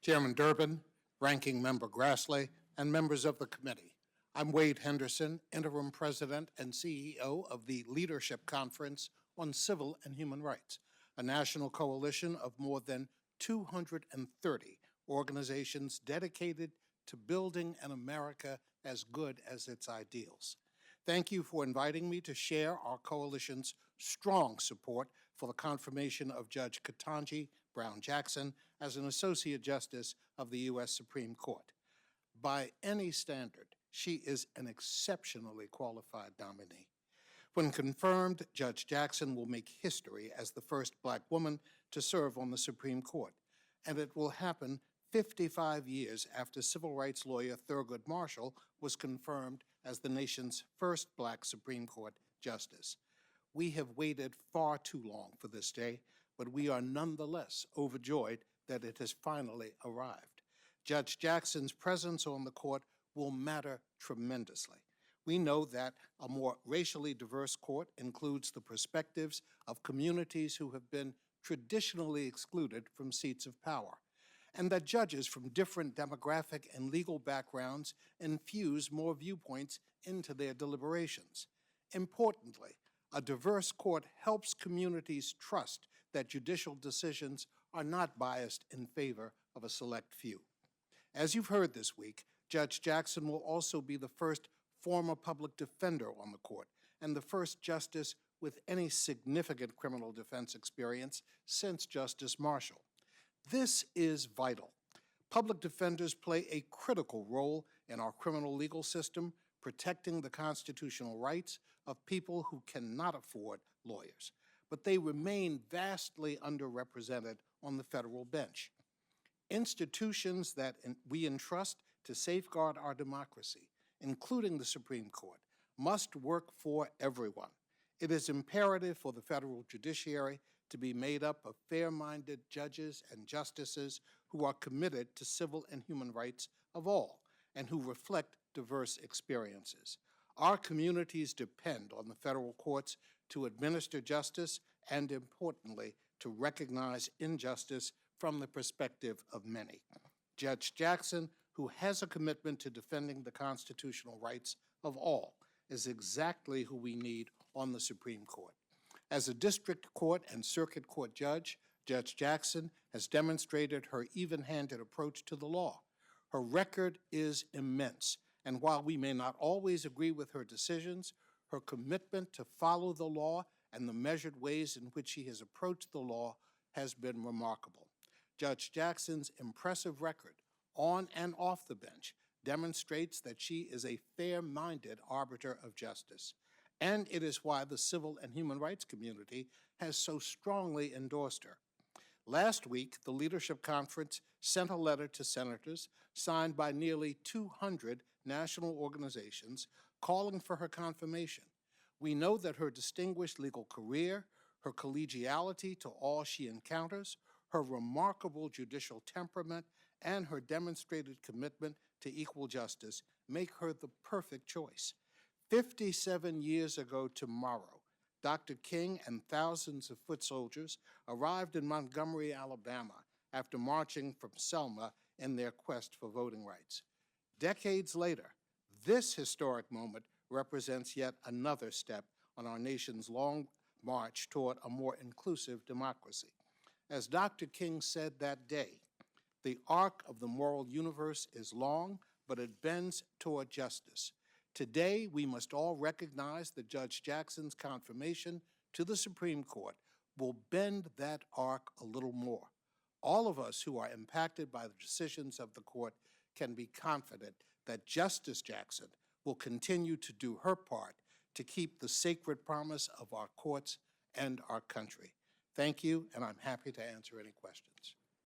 Chairman Durbin, Ranking Member Grassley, and members of the committee. I'm Wade Henderson, Interim President and CEO of the Leadership Conference on Civil and Human Rights, a national coalition of more than 230 organizations dedicated to building an America as good as its ideals. Thank you for inviting me to share our coalition's strong support for the confirmation of Judge Ketanji Brown Jackson as an Associate Justice of the U.S. Supreme Court. By any standard, she is an exceptionally qualified nominee. When confirmed, Judge Jackson will make history as the first Black woman to serve on the Supreme Court, and it will happen 55 years after civil rights lawyer Thurgood Marshall was confirmed as the nation's first Black Supreme Court justice. We have waited far too long for this day, but we are nonetheless overjoyed that it has finally arrived. Judge Jackson's presence on the court will matter tremendously. We know that a more racially diverse court includes the perspectives of communities who have been traditionally excluded from seats of power, and that judges from different demographic and legal backgrounds infuse more viewpoints into their deliberations. Importantly, a diverse court helps communities trust that judicial decisions are not biased in favor of a select few. As you've heard this week, Judge Jackson will also be the first former public defender on the court and the first justice with any significant criminal defense experience since Justice Marshall. This is vital. Public defenders play a critical role in our criminal legal system, protecting the constitutional rights of people who cannot afford lawyers, but they remain vastly underrepresented on the federal bench. Institutions that we entrust to safeguard our democracy, including the Supreme Court, must work for everyone. It is imperative for the federal judiciary to be made up of fair-minded judges and justices who are committed to civil and human rights of all and who reflect diverse experiences. Our communities depend on the federal courts to administer justice and, importantly, to recognize injustice from the perspective of many. Judge Jackson, who has a commitment to defending the constitutional rights of all, is exactly who we need on the Supreme Court. As a district court and circuit court judge, Judge Jackson has demonstrated her even-handed approach to the law. Her record is immense, and while we may not always agree with her decisions, her commitment to follow the law and the measured ways in which she has approached the law has been remarkable. Judge Jackson's impressive record on and off the bench demonstrates that she is a fair-minded arbiter of justice. And it is why the civil and human rights community has so strongly endorsed her. Last week, the Leadership Conference sent a letter to senators signed by nearly 200 national organizations calling for her confirmation. We know that her distinguished legal career, her collegiality to all she encounters, her remarkable judicial temperament, and her demonstrated commitment to equal justice make her the perfect choice. 57 years ago tomorrow, Dr. King and thousands of foot soldiers arrived in Montgomery, Alabama, after marching from Selma in their quest for voting rights. Decades later, this historic moment represents yet another step on our nation's long march toward a more inclusive democracy. As Dr. King said that day, the arc of the moral universe is long, but it bends toward justice. Today, we must all recognize that Judge Jackson's confirmation to the Supreme Court will bend that arc a little more. All of us who are impacted by the decisions of the court can be confident that Justice Jackson will continue to do her part to keep the sacred promise of our courts and our country. Thank you, and I'm happy to answer any questions.